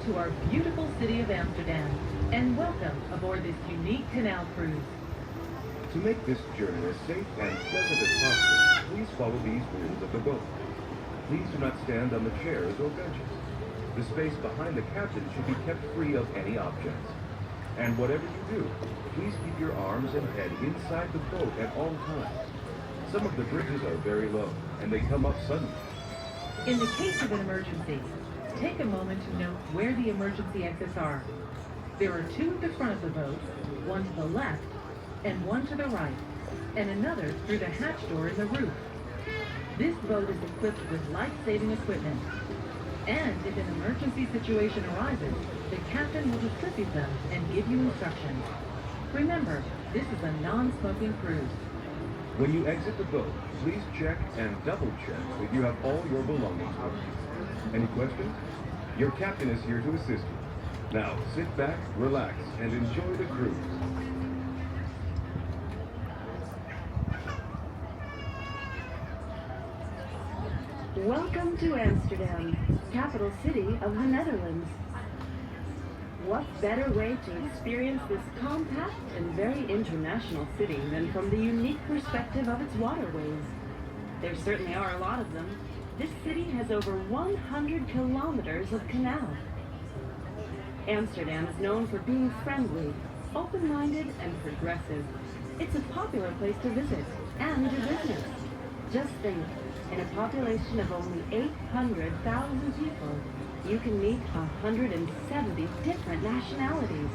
to our beautiful city of Amsterdam, and welcome aboard this unique canal cruise. To make this journey as safe and pleasant as possible, please follow these rules of the boat. Please do not stand on the chairs or benches. The space behind the captain should be kept free of any objects. And whatever you do, please keep your arms and head inside the boat at all times. Some of the bridges are very low, and they come up suddenly. In the case of an emergency, take a moment to note where the emergency exits are. There are two at the front of the boat, one to the left, and one to the right, and another through the hatch door in the roof. This boat is equipped with life-saving equipment, and if an emergency situation arises, the captain will distribute them and give you instructions. Remember, this is a non-smoking cruise. When you exit the boat, please check and double-check that you have all your belongings with you. Any questions? Your captain is here to assist you. Now, sit back, relax, and enjoy the cruise. Welcome to Amsterdam, capital city of the Netherlands. What better way to experience this compact and very international city than from the unique perspective of its waterways? There certainly are a lot of them. This city has over 100 kilometers of canal. Amsterdam is known for being friendly, open-minded, and progressive. It's a popular place to visit and do business. Just think, in a population of only 800,000 people, you can meet 170 different nationalities.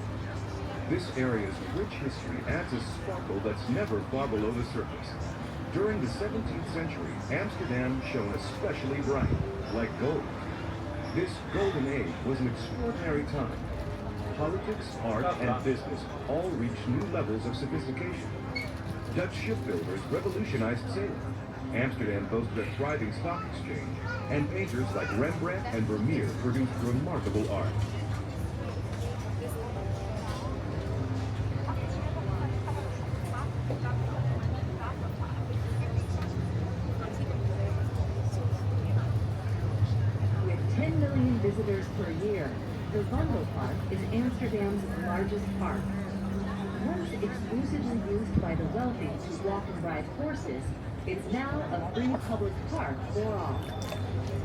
This area's rich history adds a sparkle that's never far below the surface. During the 17th century, Amsterdam shone especially bright, like gold. This golden age was an extraordinary time. Politics, art, and business all reached new levels of sophistication. Dutch shipbuilders revolutionized sailing. Amsterdam boasted a thriving stock exchange, and painters like Rembrandt and Vermeer produced remarkable art. With 10 million visitors per year, the Wandelpark is Amsterdam's largest park. Once exclusively used by the wealthy to walk and ride horses, it's now a free public park for all.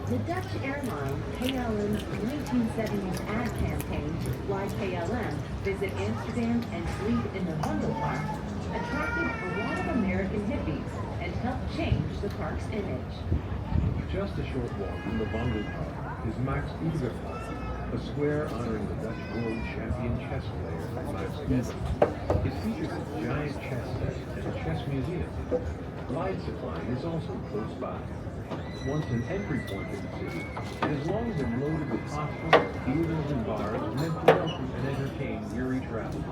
The Dutch airline KLM's 1970s ad campaign, Fly KLM, Visit Amsterdam and Sleep in the Wandelpark, attracted a lot of American hippies and helped change the park's image. Just a short walk from the Wandelpark is Max Uberpark, a square honoring the Dutch world champion chess player Max Uber. It features a giant chess set and a chess museum. Light supply is also close by. Once an entry point to the city, it is long been loaded with hostels, theaters, and bars meant to welcome and entertain weary travelers.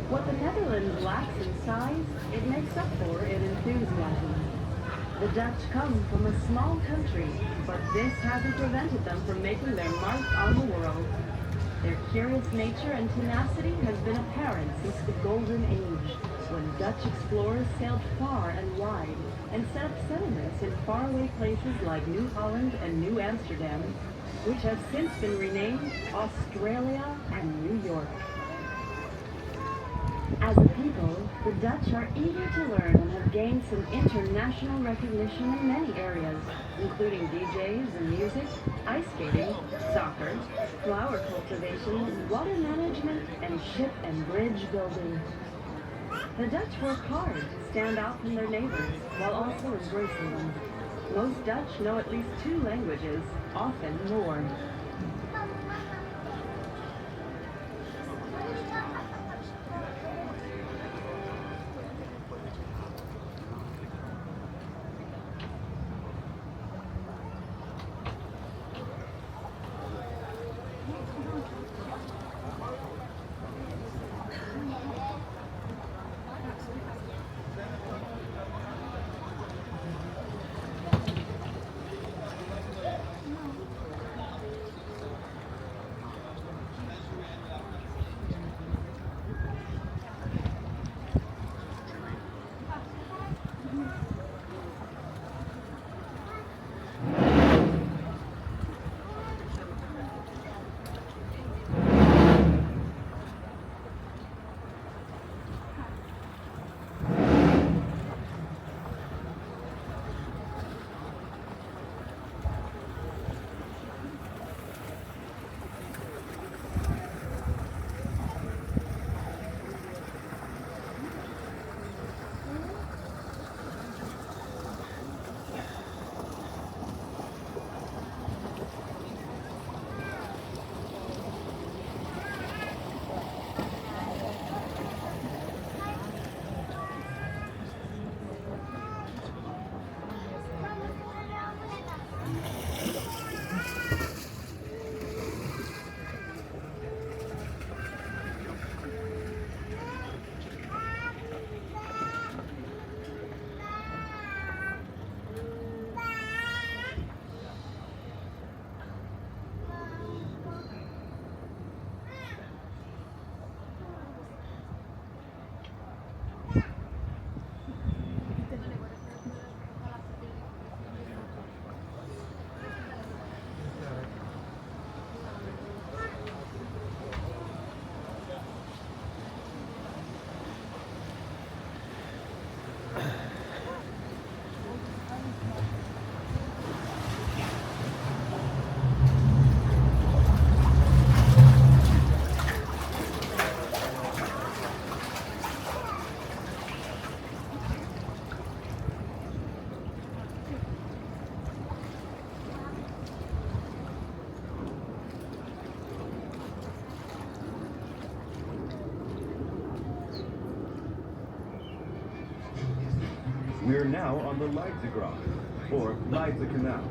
What the Netherlands lacks in size, it makes up for in enthusiasm. The Dutch come from a small country, but this hasn't prevented them from making their mark on the world. Their curious nature and tenacity has been apparent since the Golden Age, when Dutch explorers sailed far and wide, and set up settlements in faraway places like New Holland and New Amsterdam, which have since been renamed Australia and New York. As a people, the Dutch are eager to learn and have gained some international recognition in many areas, including DJs and music, ice skating, soccer, flower cultivation, water management, and ship and bridge building. The Dutch work hard to stand out from their neighbors while also embracing them. Most Dutch know at least 2 languages, often more. We're now on the Leidsegracht, or Leidse Canal,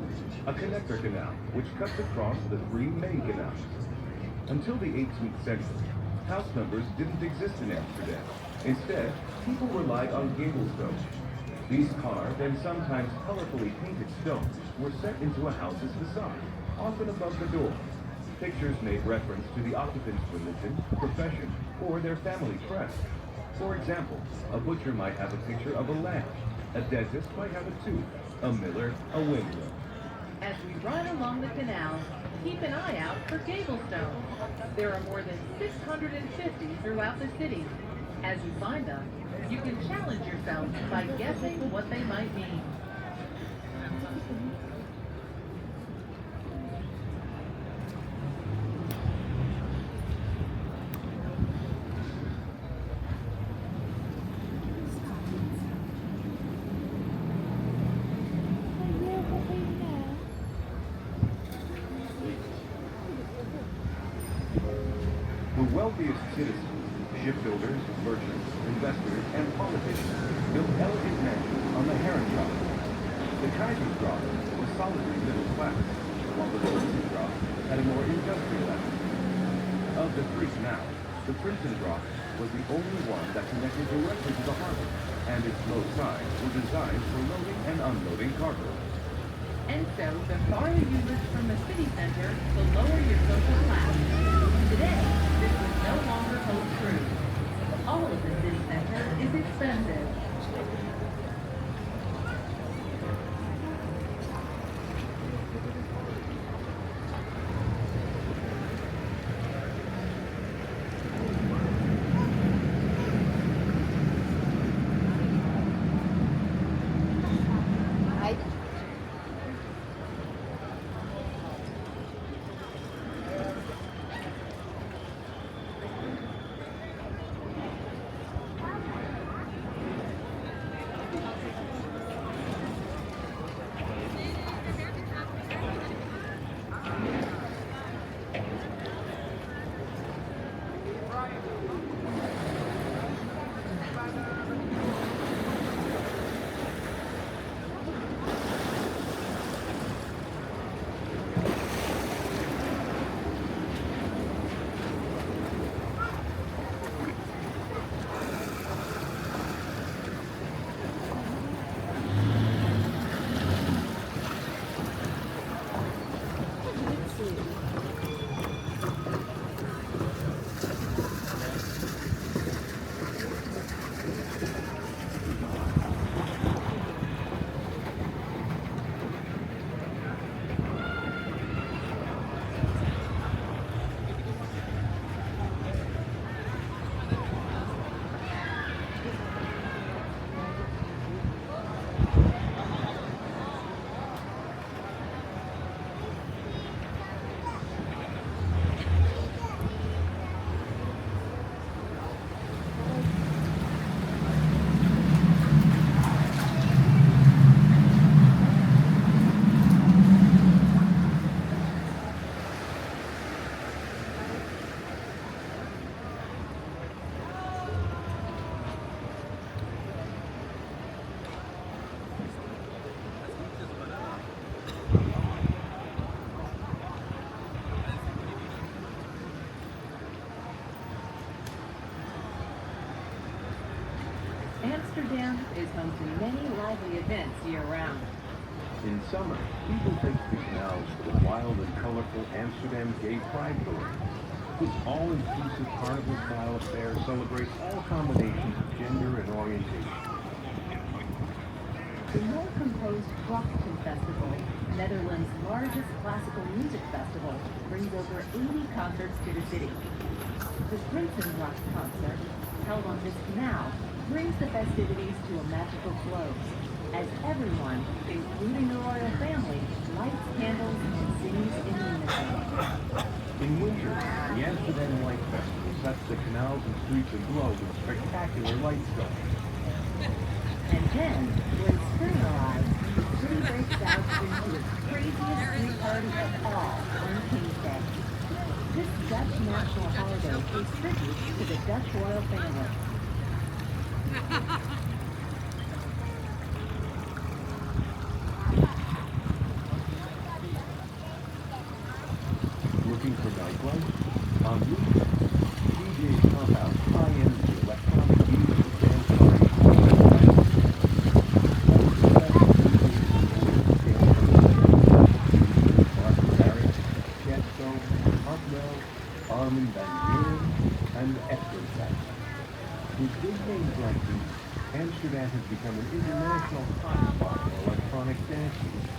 a connector canal which cuts across the 3 main canals. Until the 18th century, house numbers didn't exist in Amsterdam. Instead, people relied on gable stones. These carved and sometimes colorfully painted stones were set into a house's facade, often above the door. Pictures made reference to the occupant's religion, profession, or their family crest. For example, a butcher might have a picture of a lamb, a dentist might have a tooth, a miller a windmill. As we run along the canal, keep an eye out for gable stones. There are more than 650 throughout the city. As you find them, you can challenge yourself by guessing what they might mean. The wealthiest citizens, shipbuilders, merchants, investors, and politicians built elegant mansions on the Herrengracht. The Keizersgracht was solidly middle class, while the Prinsengracht had a more industrial atmosphere. Of the 3 canals, the Prinsengracht was the only one that connected directly to the harbor, and its low sides were designed for loading and unloading cargo. And so, the farther you live from the city center, the lower your social class. Today, this will no longer hold true. All of the city center is expensive. home to many lively events year-round. In summer, people take to the canals for the wild and colorful Amsterdam Gay Pride Parade. This all-inclusive carnival-style affair celebrates all combinations of gender and orientation. The more composed Rockton Festival, Netherlands' largest classical music festival, brings over 80 concerts to the city. The Prinsenrock concert, held on this canal, brings the festivities to a magical close, as everyone, including the royal family, lights candles and sings in unison. In winter, the Amsterdam Light Festival sets the canals and streets aglow with spectacular light shows. And then, when spring arrives, the city breaks out into its craziest street party of all on King's Day. This Dutch national holiday pays tribute to the Dutch royal family. Looking for nightlife? Ambience, DJ's compound, high-energy electronic music dance party. Armin van Buuren, and Amsterdam. With big names like these, Amsterdam has become an international hotspot for electronic dance music.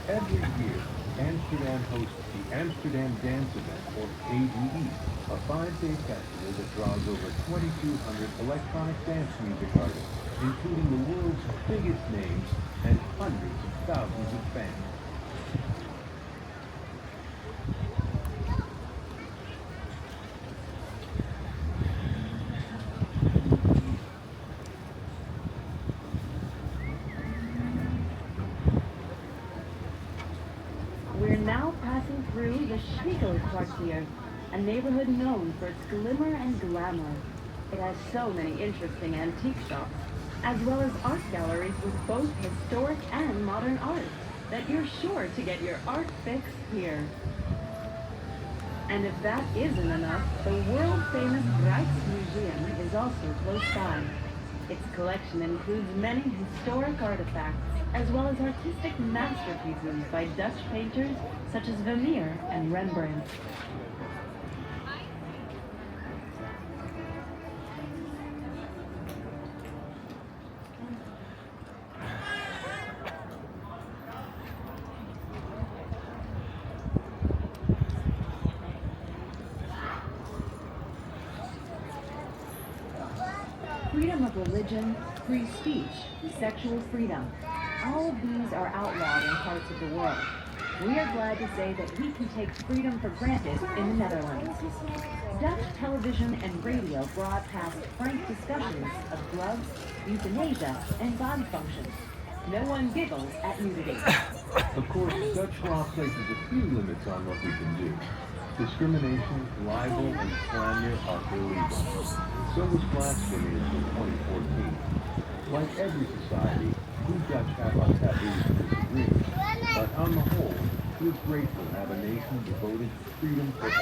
Every year, Amsterdam hosts the Amsterdam Dance Event, or ADE, a 5-day festival that draws over 2,200 electronic dance music artists, including the world's biggest names and hundreds of thousands of fans. We're now passing through the Schmiekelkwartier, a neighborhood known for its glimmer and glamour. It has so many interesting antique shops, as well as art galleries with both historic and modern art, that you're sure to get your art fix here. And if that isn't enough, the world-famous Rijksmuseum is also close by. Its collection includes many historic artifacts, as well as artistic masterpieces by Dutch painters such as Vermeer and Rembrandt. Freedom of religion, free speech, sexual freedom. All of these are outlawed in parts of the world. We are glad to say that we can take freedom for granted in the Netherlands. Dutch television and radio broadcast frank discussions of drugs, euthanasia, and body functions. No one giggles at nudity. Of course, Dutch law places a few limits on what we can do. Discrimination, libel, and slander are illegal. So was blasphemy until 2014. Like every society, we Dutch have our taboos and disagreements, but on the whole, we're grateful to have a nation devoted to freedom for all.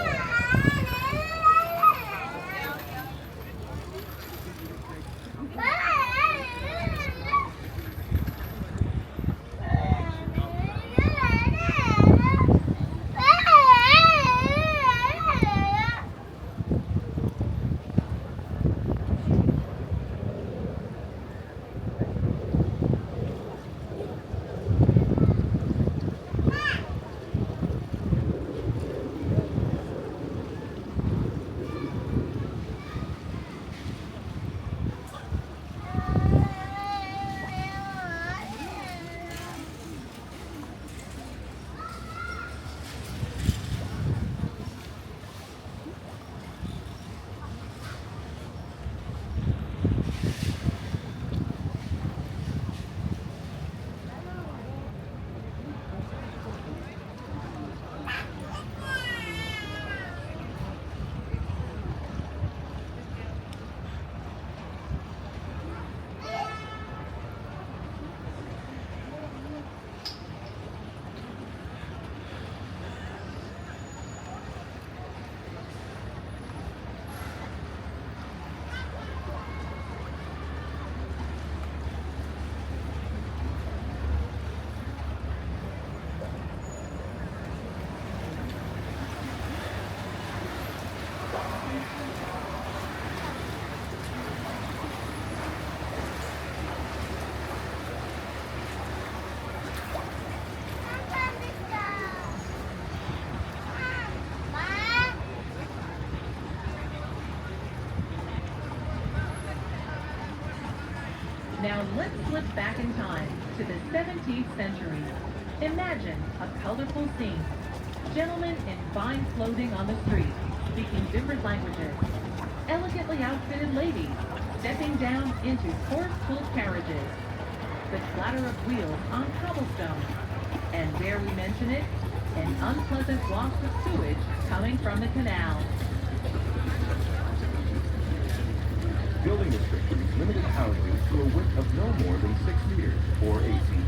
slip back in time to the 17th century. Imagine a colorful scene. Gentlemen in fine clothing on the street, speaking different languages. Elegantly outfitted ladies stepping down into horse-pulled carriages. The clatter of wheels on cobblestone. And dare we mention it, an unpleasant waft of sewage coming from the canal. Building restrictions limited housing to a width of no more than 6 meters, or 18 feet.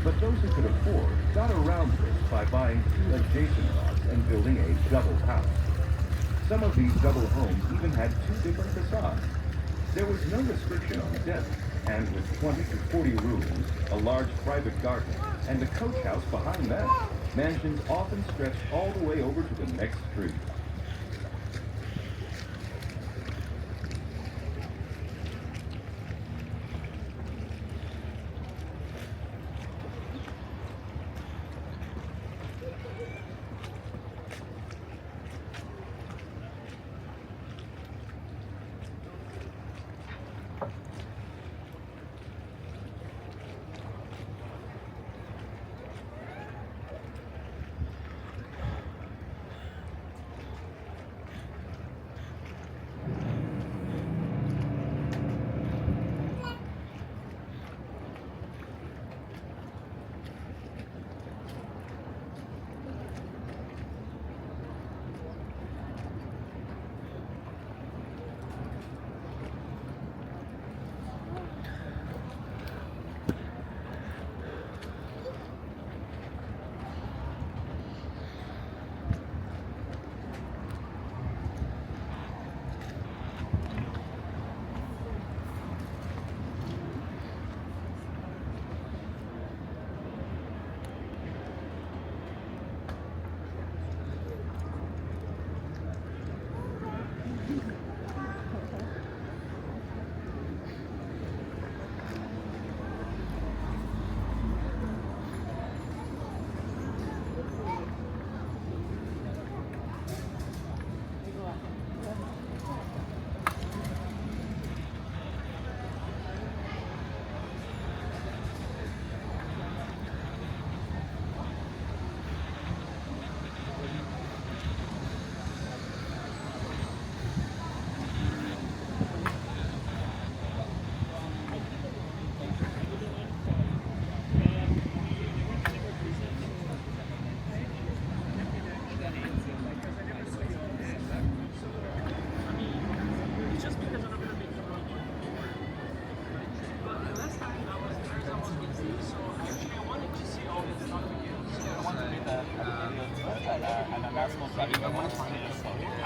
But those who could afford got around this by buying 2 adjacent lots and building a double house. Some of these double homes even had 2 different facades. There was no restriction on depth, and with 20 to 40 rooms, a large private garden, and a coach house behind that, mansions often stretched all the way over to the next street.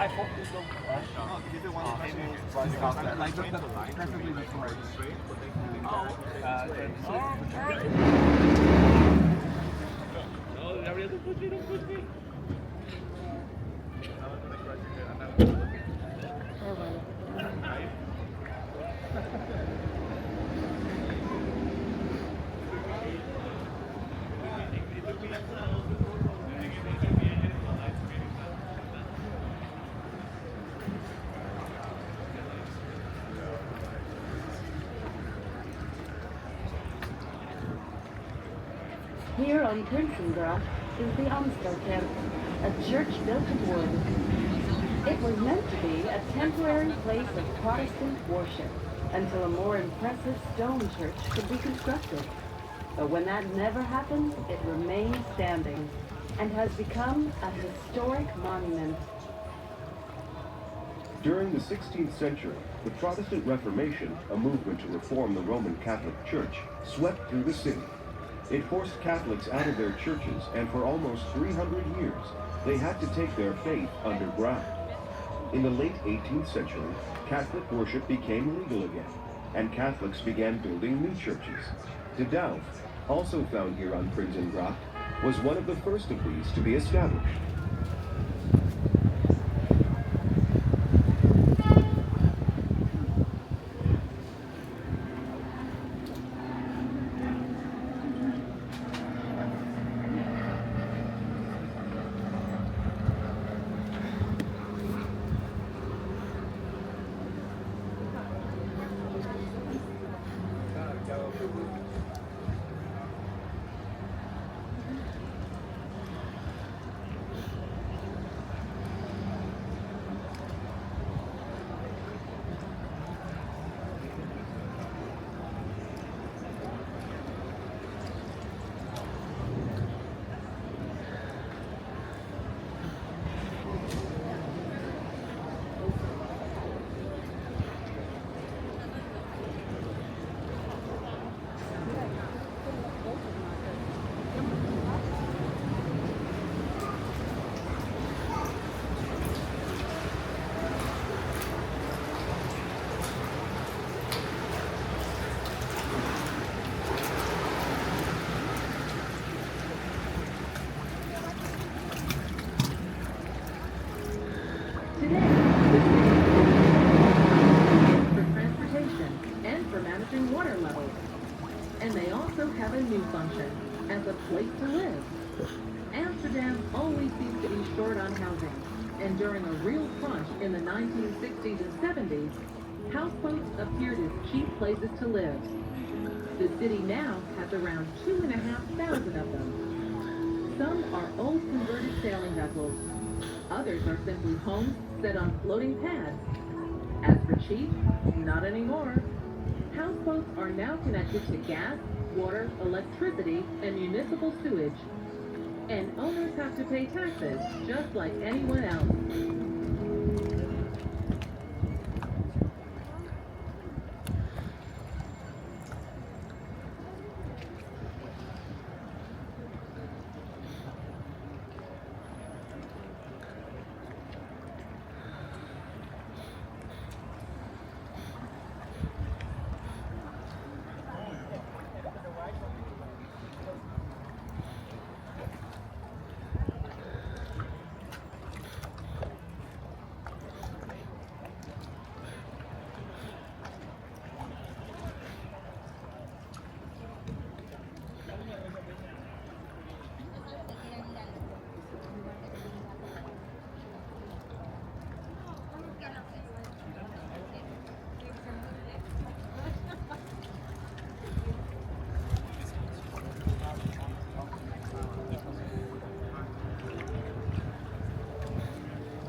I hope you don't crash. If you want to preferably before straight. No, Gabriel, don't push me, don't push me. Here on Prinsengracht is the Amsterdam, a church built of wood. It was meant to be a temporary place of Protestant worship until a more impressive stone church could be constructed. But when that never happened, it remained standing and has become a historic monument. During the 16th century, the Protestant Reformation, a movement to reform the Roman Catholic Church, swept through the city. It forced Catholics out of their churches, and for almost 300 years, they had to take their faith underground. In the late 18th century, Catholic worship became legal again, and Catholics began building new churches. De Douw, also found here on Prinsengracht, was one of the first of these to be established. And during a real crunch in the 1960s and 70s, houseboats appeared as cheap places to live. The city now has around 2,500 of them. Some are old converted sailing vessels. Others are simply homes set on floating pads. As for cheap, not anymore. Houseboats are now connected to gas, water, electricity, and municipal sewage. And owners have to pay taxes just like anyone else.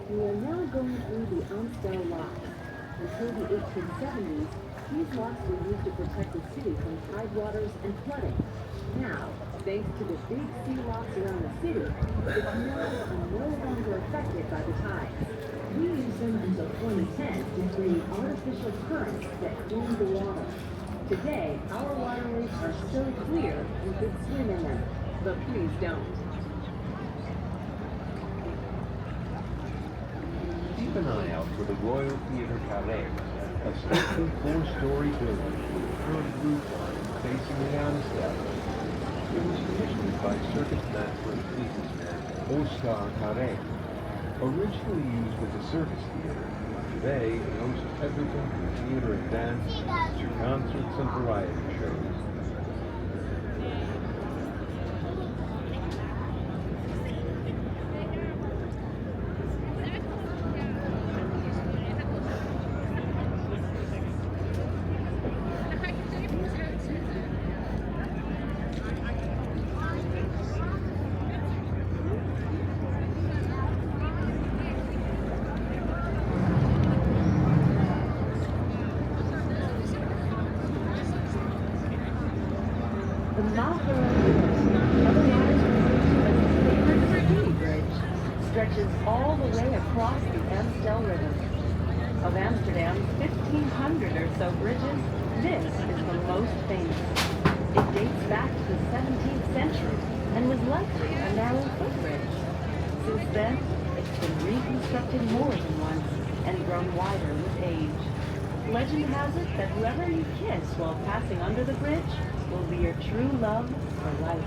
We are now going through the Amsterdam locks. Until the 1870s, these locks were used to protect the city from tidewaters and flooding. Now, thanks to the big sea locks around the city, the canals are no longer affected by the tides. We used them until 2010 to create artificial currents that form the water. Today, our waterways are so clear you could swim in them, but please don't. Keep an eye out for the Royal Theatre Canal, a stately four-story building with a curved roof line facing the Amsterdam. It was commissioned by circus master and businessman Oscar Carré. Originally used as a circus theater, today it hosts everything from theater and dance to concerts and variety shows. The Maharal Bridge, otherwise referred to as the Sacred Bridge, stretches all the way across the Amstel River. Of Amsterdam's 1,500 or so bridges, this is the most famous. It dates back to the 17th century and was likely a narrow footbridge. Since then, it's been reconstructed more than once and grown wider with age. Legend has it that whoever you kiss while passing under the bridge will be your true love for life.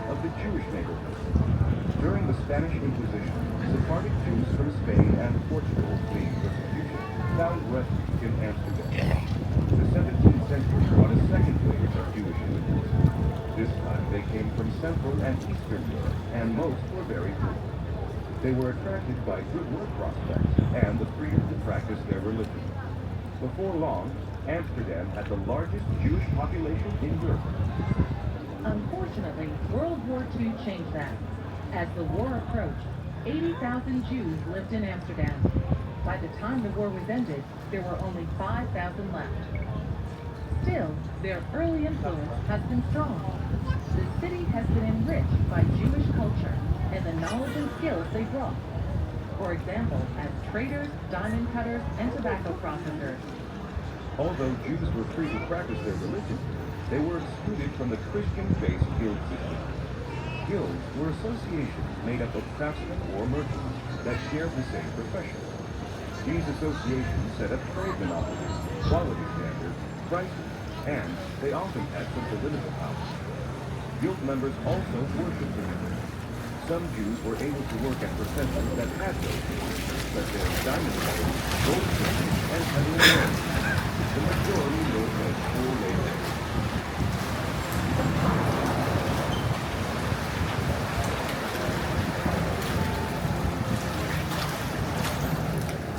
of the Jewish neighborhood. During the Spanish Inquisition, Sephardic Jews from Spain and Portugal, fleeing persecution, found refuge in Amsterdam. The 17th century brought a second wave of Jewish immigrants. This time they came from Central and Eastern Europe, and most were very poor. They were attracted by good work prospects and the freedom to practice their religion. Before long, Amsterdam had the largest Jewish population in Europe. Unfortunately, World War II changed that. As the war approached, 80,000 Jews lived in Amsterdam. By the time the war was ended, there were only 5,000 left. Still, their early influence has been strong. The city has been enriched by Jewish culture and the knowledge and skills they brought. For example, as traders, diamond cutters, and tobacco processors. Although Jews were free to practice their religion, they were excluded from the Christian-based guild system. Guilds were associations made up of craftsmen or merchants that shared the same profession. These associations set up trade monopolies, quality standards, prices, and they often had some political power. Guild members also worshipped together. Some Jews were able to work at professions that had no guilds, such as diamond cutting, goldsmithing, and cutting wood. The majority lived as poor laborers.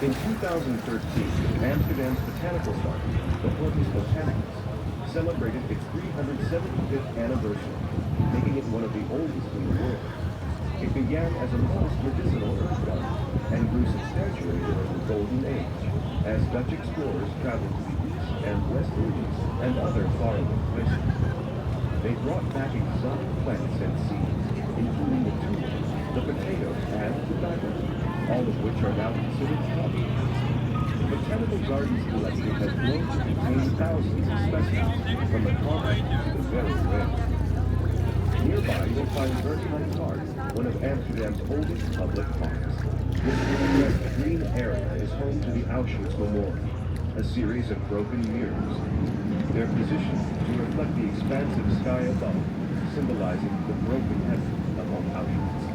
In 2013, Amsterdam's botanical garden, the Hortus Botanicus, celebrated its 375th anniversary, making it one of the oldest in the world. It began as a modest medicinal herb garden and grew substantially during the Golden Age, as Dutch explorers traveled to the East and West Indies and other faraway places. They brought back exotic plants and seeds, including the tulip, the potatoes, and tobacco, all of which are now considered common. The Botanical Gardens collection has grown to contain thousands of specimens, from the common to the very rare. Nearby, you'll find Verknite Park, one of Amsterdam's oldest public parks. This picturesque green area is home to the Auschwitz Memorial, a series of broken mirrors. They're positioned to reflect the expansive sky above, symbolizing the broken heaven above Auschwitz.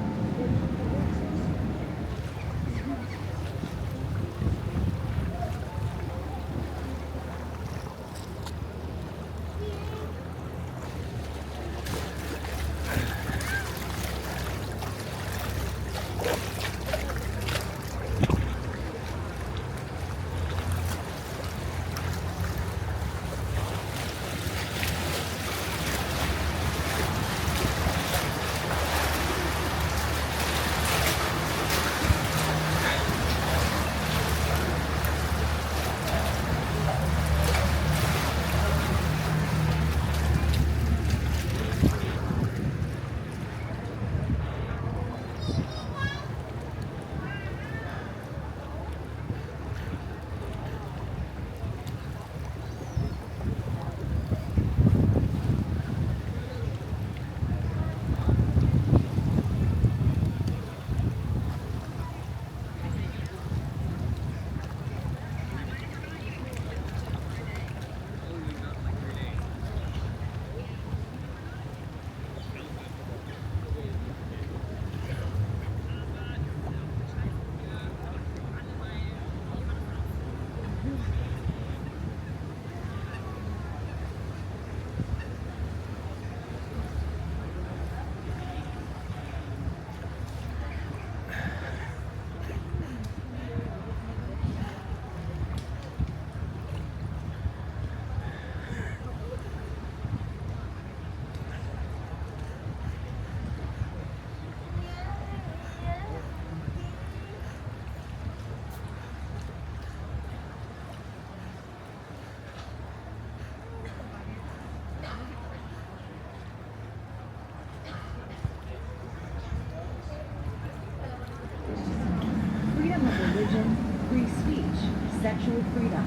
sexual freedom.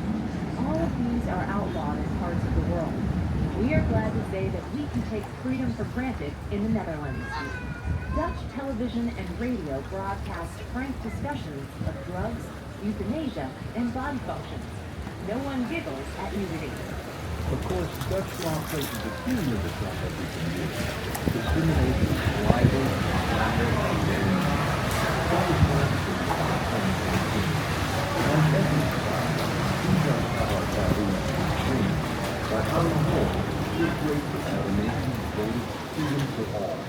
All of these are outlawed in parts of the world. We are glad to say that we can take freedom for granted in the Netherlands. Dutch television and radio broadcast frank discussions of drugs, euthanasia, and body functions. No one giggles at nudity. Of course, Dutch law places a few limits on what we can do. Discrimination, libel, slander, and damage. That is more than on every side, we don't have our taboos to extreme, but on the whole, we're grateful that our nation voted freedom for all.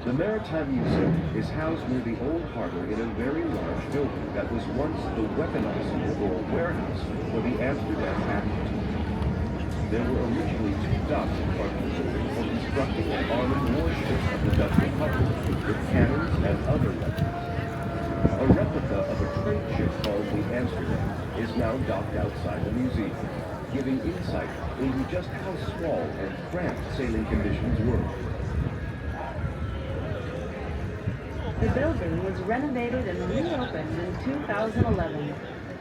The Maritime Museum is housed near the old harbor in a very large building that was once the weapon arsenal or warehouse for the Amsterdam Admiralty. There were originally 2 docks in front of the building for constructing and arming warships of the Dutch Republic with cannons and other weapons. A replica of a trade ship called the Amsterdam is now docked outside the museum, giving insight into just how small and cramped sailing conditions were. The building was renovated and reopened in 2011.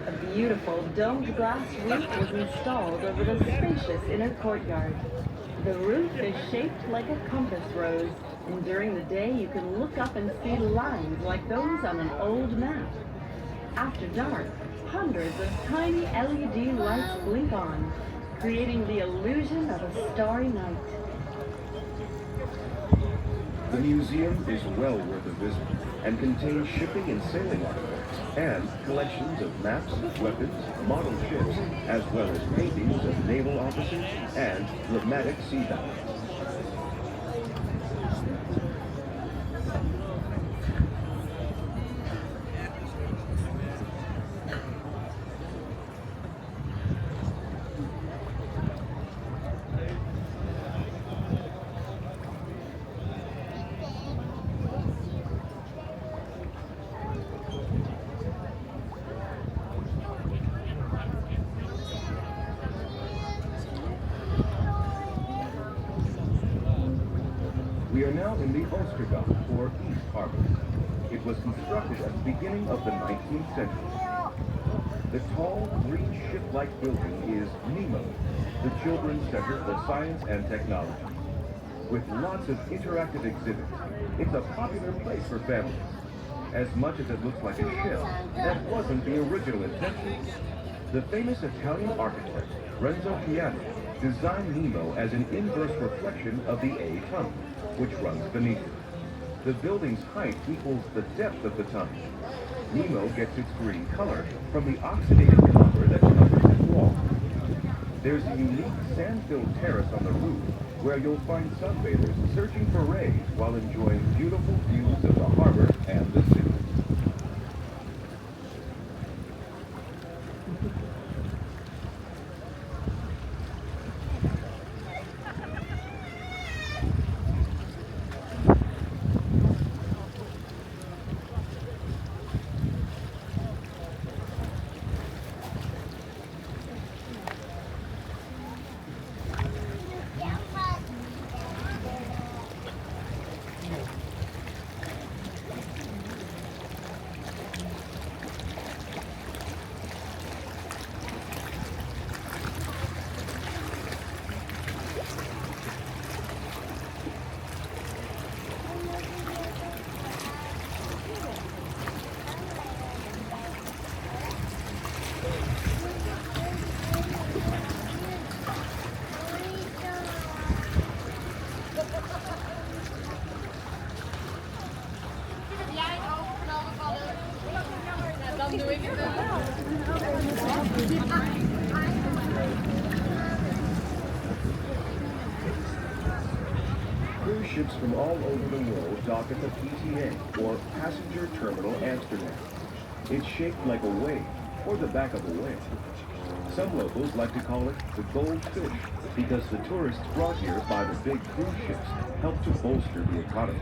A beautiful domed glass roof was installed over the spacious inner courtyard. The roof is shaped like a compass rose, and during the day you can look up and see lines like those on an old map. After dark, hundreds of tiny LED lights blink on, creating the illusion of a starry night. The museum is well worth a visit and contains shipping and sailing artifacts and collections of maps, weapons, model ships, as well as paintings of naval officers and dramatic sea battles. now in the Amsterdam, or East Harbor. It was constructed at the beginning of the 19th century. The tall, green ship-like building is NEMO, the Children's Center for Science and Technology. With lots of interactive exhibits, it's a popular place for families. As much as it looks like a ship, that wasn't the original intention. The famous Italian architect, Renzo Piano, designed NEMO as an inverse reflection of the A tunnel, which runs beneath it. The building's height equals the depth of the tunnel. NEMO gets its green color from the oxidated copper that covers its wall. There's a unique sand-filled terrace on the roof where you'll find sunbathers searching for rays while enjoying beautiful views of the harbor and the city. Cruise ships from all over the world dock at the PTA, or Passenger Terminal Amsterdam. It's shaped like a wave, or the back of a whale. Some locals like to call it the goldfish, because the tourists brought here by the big cruise ships help to bolster the economy.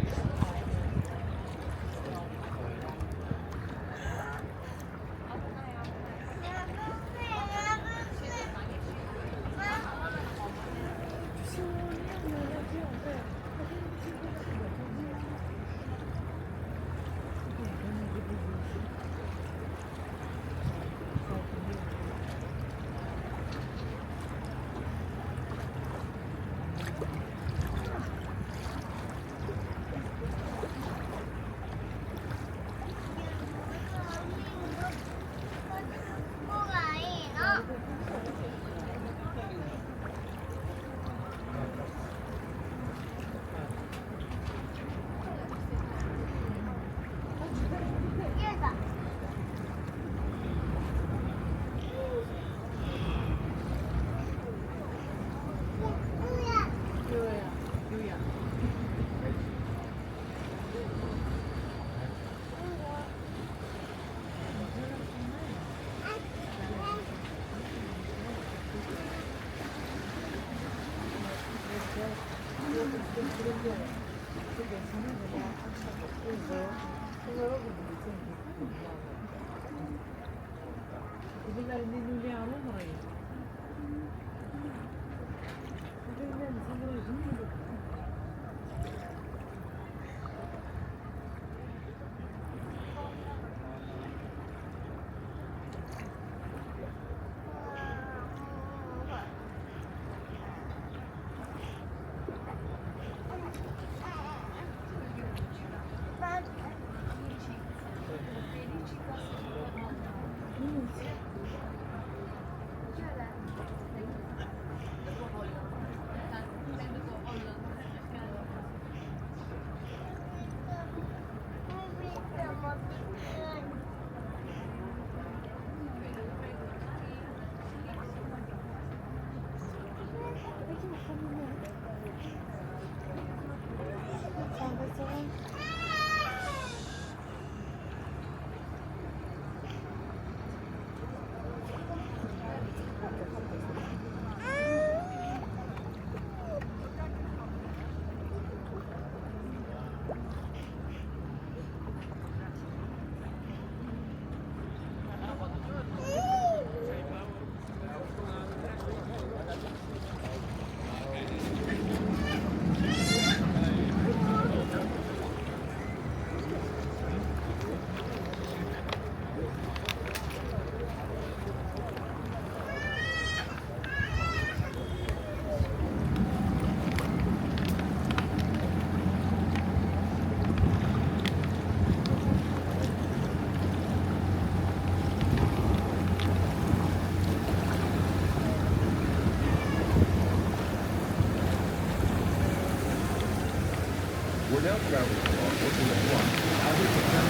We're now traveling along looking at one out of the town.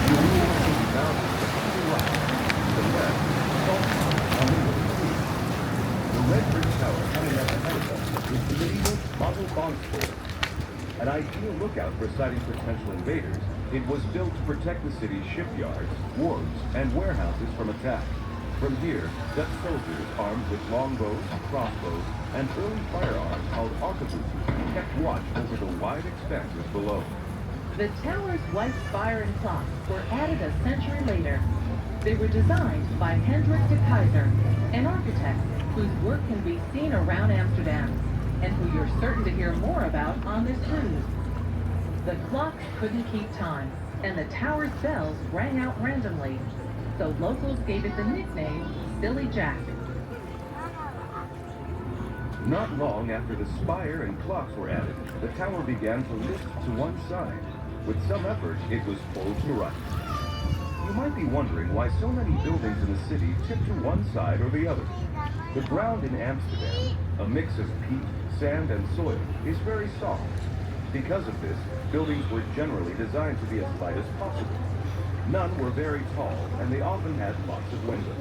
You will see mountains to the right, to the left, salt on the North Sea. The red brick tower coming up ahead of us is the medieval model bond store. An ideal lookout for sighting potential invaders, it was built to protect the city's shipyards, wharves, and warehouses from attack. From here, Dutch soldiers armed with longbows, crossbows, and early firearms called arquebuses kept watch over the wide expanses below. The tower's white spire and clock were added a century later. They were designed by Hendrik de Keyser, an architect whose work can be seen around Amsterdam, and who you're certain to hear more about on this cruise. The clocks couldn't keep time, and the tower's bells rang out randomly, so locals gave it the nickname Silly Jack. Not long after the spire and clocks were added, the tower began to lift to one side. With some effort, it was pulled to the right. You might be wondering why so many buildings in the city tip to one side or the other. The ground in Amsterdam, a mix of peat, sand, and soil, is very soft. Because of this, buildings were generally designed to be as light as possible. None were very tall, and they often had lots of windows.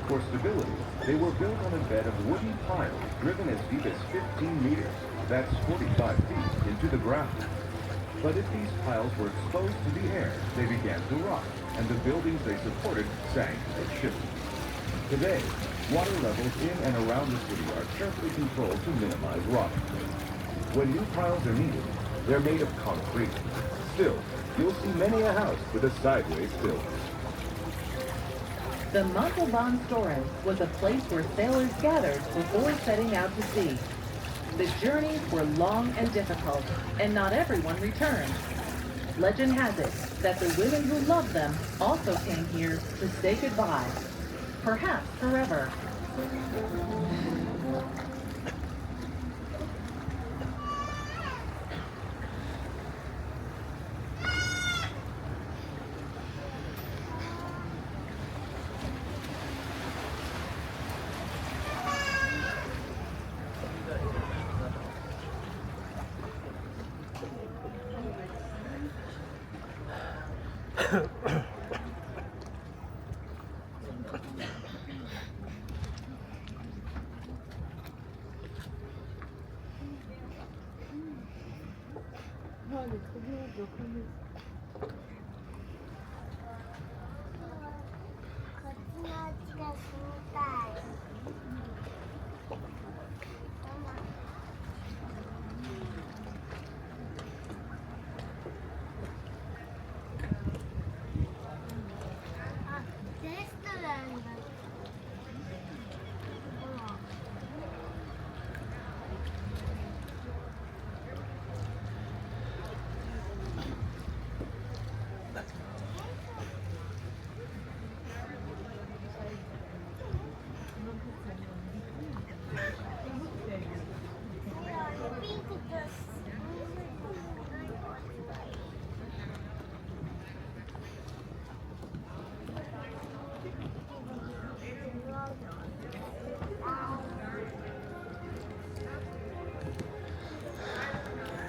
For stability, they were built on a bed of wooden piles driven as deep as 15 meters, that's 45 feet, into the ground. But if these piles were exposed to the air, they began to rot, and the buildings they supported sank and shifted. Today, water levels in and around the city are carefully controlled to minimize rotting. When new piles are needed, they're made of concrete. Still, you'll see many a house with a sideways tilt. The Montalban Store was a place where sailors gathered before setting out to sea. The journeys were long and difficult, and not everyone returned. Legend has it that the women who loved them also came here to say goodbye, perhaps forever.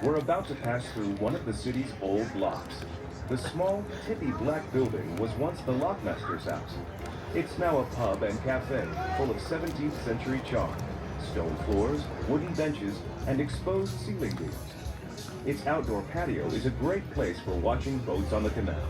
We're about to pass through one of the city's old locks. The small, tippy black building was once the lockmaster's house. It's now a pub and cafe full of 17th century charm. Stone floors, wooden benches, and exposed ceiling beams. Its outdoor patio is a great place for watching boats on the canal.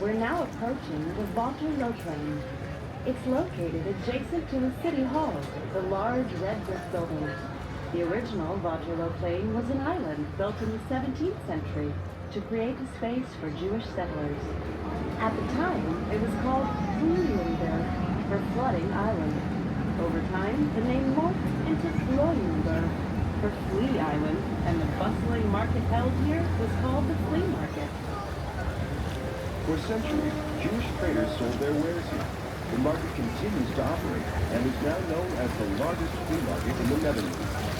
We're now approaching the Waterways train. It's located adjacent to the City Hall, the large red brick building. The original Waterloo Plain was an island built in the 17th century to create a space for Jewish settlers. At the time, it was called Fluyenberg, for Flooding Island. Over time, the name morphed into Fluyenberg, for Flea Island, and the bustling market held here was called the Flea Market. For centuries, Jewish traders sold their wares here. The market continues to operate and is now known as the largest flea market in the Netherlands.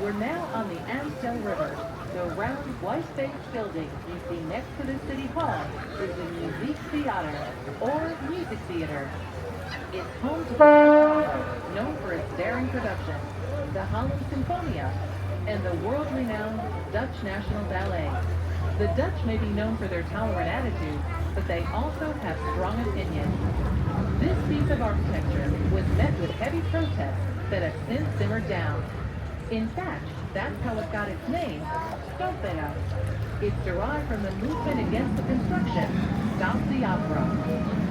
We're now on the Amstel River. The round, white-faced building you see next to the City Hall is the Music Theater, or Music Theater. It's home to the opera, known for its daring production, the Holland Sinfonia, and the world-renowned Dutch National Ballet. The Dutch may be known for their tolerant attitude, but they also have strong opinions. This piece of architecture was met with heavy protests that have since simmered down. In fact, that's how it got its name, Stopera. It's derived from the movement against the construction, Stop the Opera.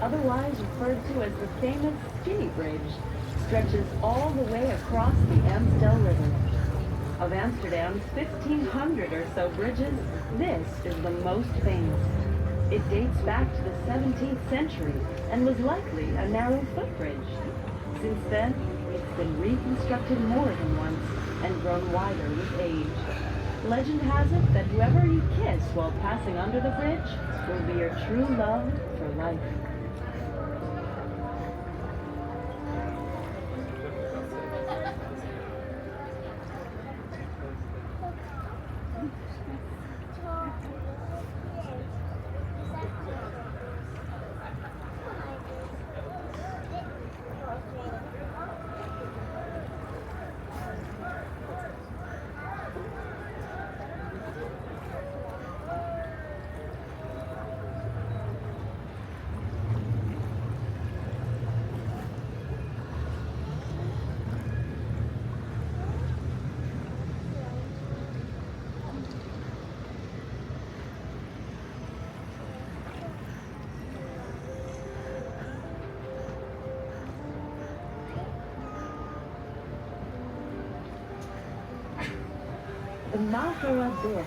Otherwise referred to as the famous Skinny Bridge, stretches all the way across the Amstel River. Of Amsterdam's 1,500 or so bridges, this is the most famous. It dates back to the 17th century and was likely a narrow footbridge. Since then, it's been reconstructed more than once and grown wider with age. Legend has it that whoever you kiss while passing under the bridge will be your true love for life. Bridge,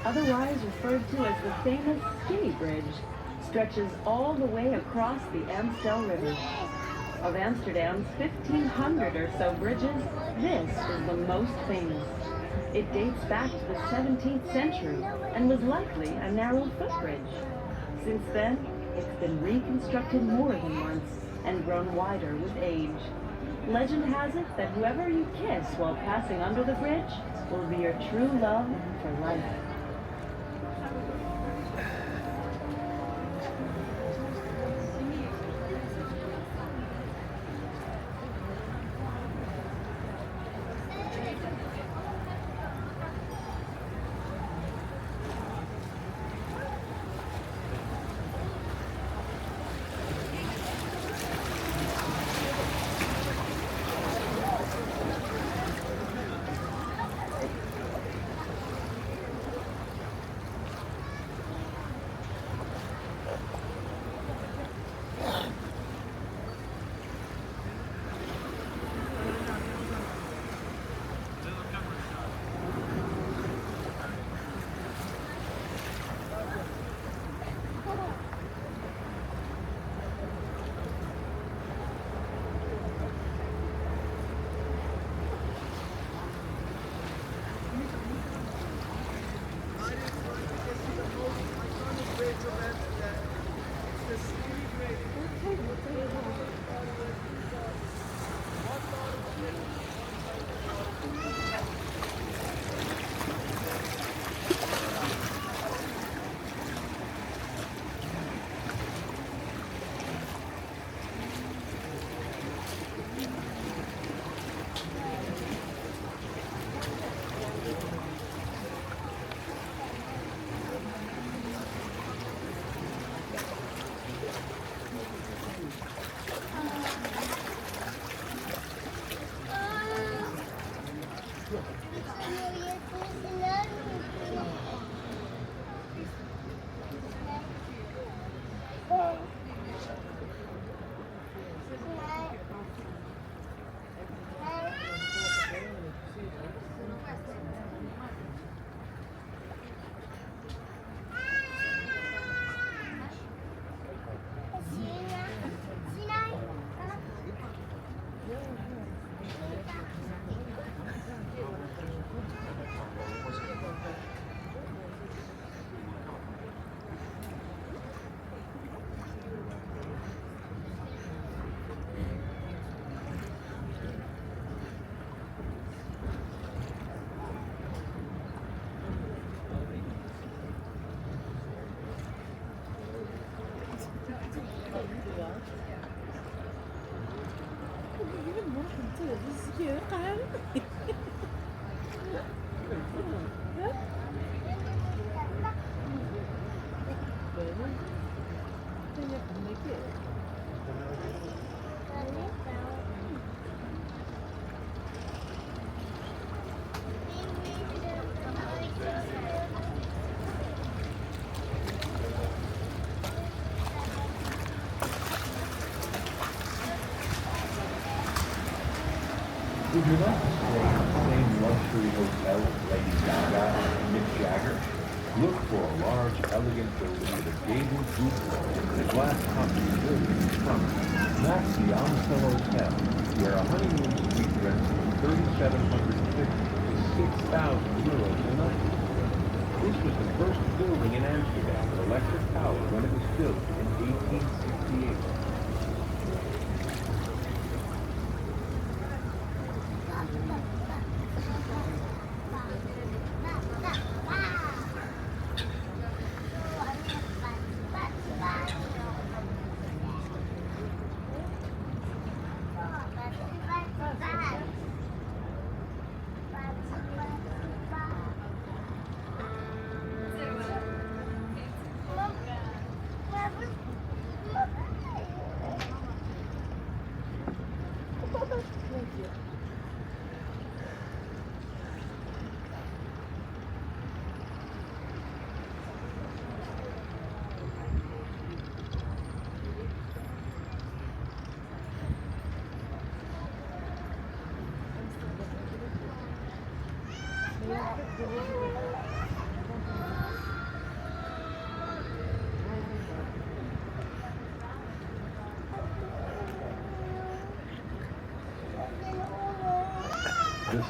otherwise referred to as the famous Skinny Bridge, stretches all the way across the Amstel River. Of Amsterdam's 1,500 or so bridges, this is the most famous. It dates back to the 17th century and was likely a narrow footbridge. Since then, it's been reconstructed more than once and grown wider with age. Legend has it that whoever you kiss while passing under the bridge will be your true love for life. Would you like to stay in the same luxury hotel as Lady Gaga and Mick Jagger? Look for a large, elegant building with a gabled cupola and a glass copy building in front. That's the Amstel Hotel, where a honeymoon suite rents from 3,750 to 6,000 euros a night. This was the first building in Amsterdam with electric power when it was built in 1868.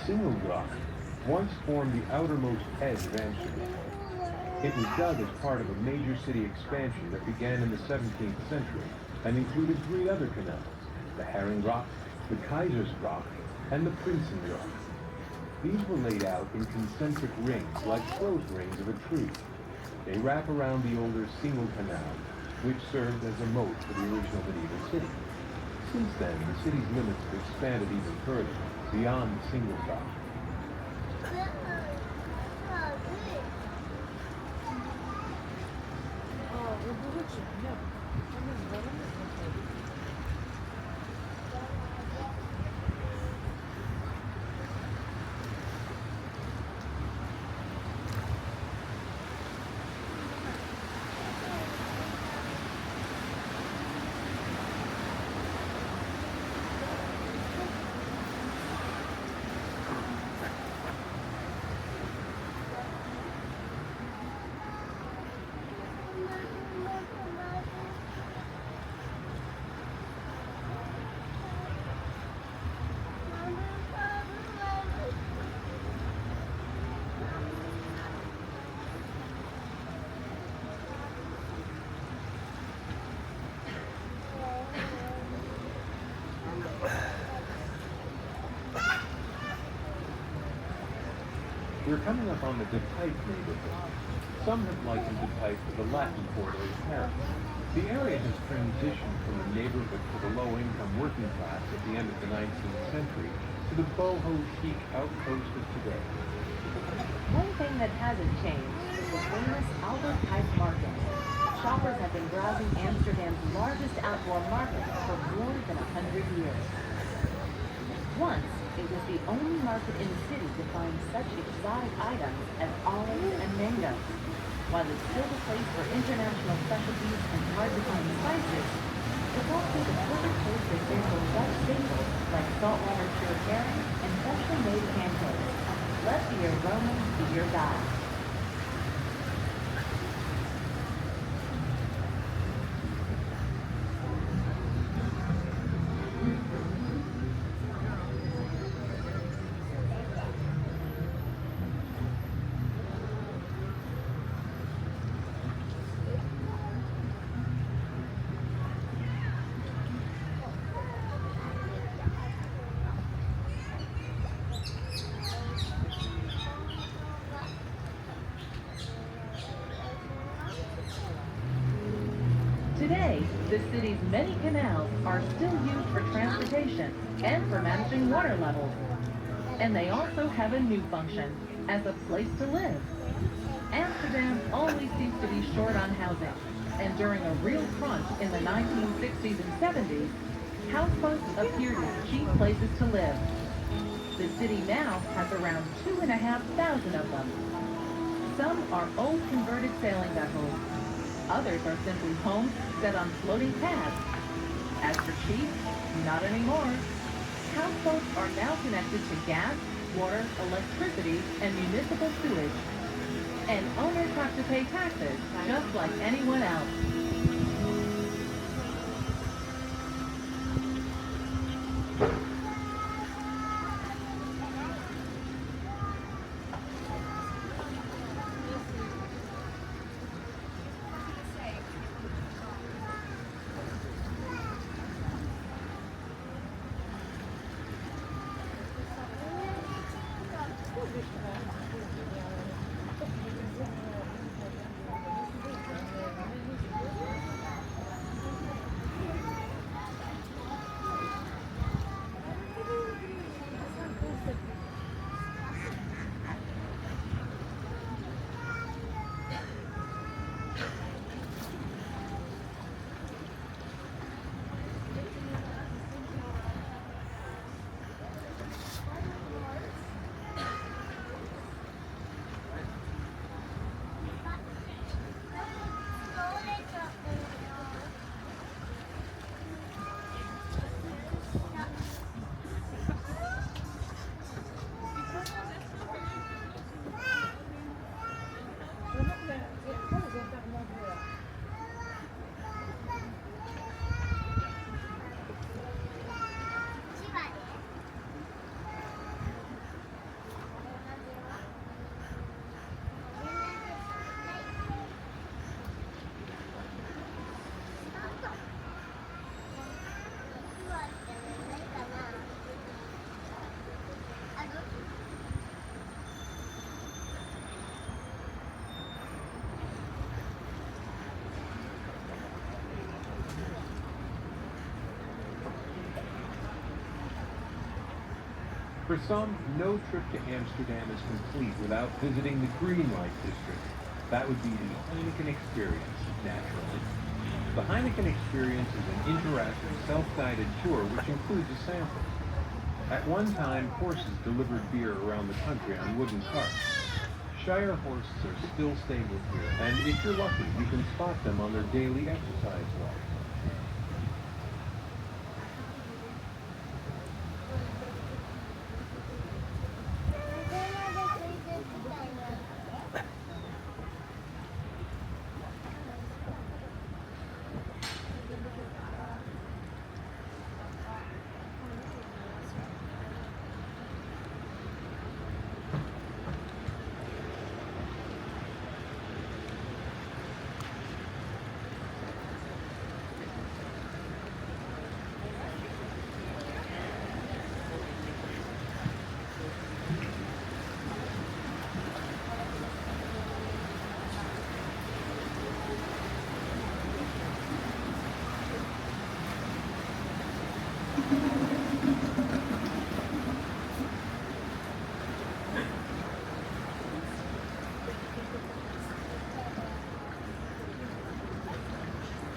Singelgracht once formed the outermost edge of Amsterdam. It was dug as part of a major city expansion that began in the 17th century and included three other canals, the Haringgracht, the Keizersgracht, and the Prinsengracht. These were laid out in concentric rings like growth rings of a tree. They wrap around the older single canal, which served as a moat for the original medieval city. Since then, the city's limits have expanded even further, beyond the single gracht. We're coming up on the De Pijp neighborhood. Some have likened De Pijp to the Latin Quarter of Paris. The area has transitioned from a neighborhood for the low-income working class at the end of the 19th century to the boho chic outpost of today. One thing that hasn't changed is the famous Albert Pijp Market. Shoppers have been browsing Amsterdam's largest outdoor market for more than 100 years. Once, it was the only market in the city to find such exotic items as olives and mangoes. While it's still a place for international specialties and hard-to-find spices, it's also the perfect place to sample Dutch staples like saltwater cured herring and freshly made pancakes. Let the aroma be your guide. Today, the city's many canals are still used for transportation and for managing water levels. And they also have a new function, as a place to live. Amsterdam always seems to be short on housing, and during a real crunch in the 1960s and 70s, houseboats appeared as cheap places to live. The city now has around 2,500 of them. Some are old converted sailing vessels. Others are simply homes set on floating pads. As for cheap, not anymore. Houseboats are now connected to gas, water, electricity, and municipal sewage. And owners have to pay taxes just like anyone else. For some, no trip to Amsterdam is complete without visiting the Green Light District. That would be the Heineken experience, naturally. The Heineken experience is an interactive, self-guided tour which includes a sample. At one time, horses delivered beer around the country on wooden carts. Shire horses are still stable here, and if you're lucky, you can spot them on their daily exercise walks.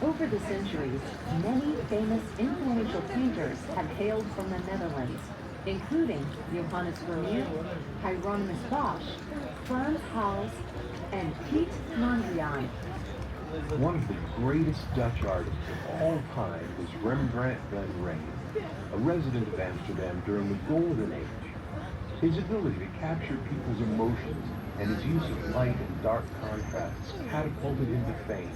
Over the centuries, many famous influential painters have hailed from the Netherlands, including Johannes Vermeer, Hieronymus Bosch, Frans Hals, and Piet Mondrian. One of the greatest Dutch artists of all time was Rembrandt van Rijn, a resident of Amsterdam during the Golden Age. His ability to capture people's emotions and his use of light and dark contrasts catapulted him to fame.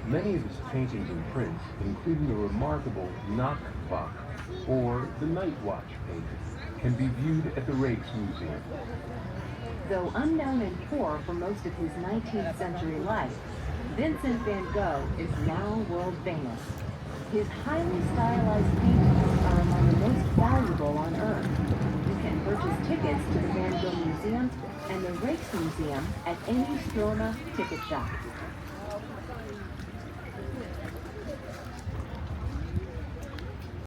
Many of his paintings and prints, including the remarkable Nachtwacht, or the Night Watch painting, can be viewed at the Rijksmuseum. Though unknown and poor for most of his 19th century life, Vincent van Gogh is now world famous. His highly stylized paintings are among the most valuable on Earth. You can purchase tickets to the Van Gogh Museum and the Rijksmuseum at any Stroma ticket shop.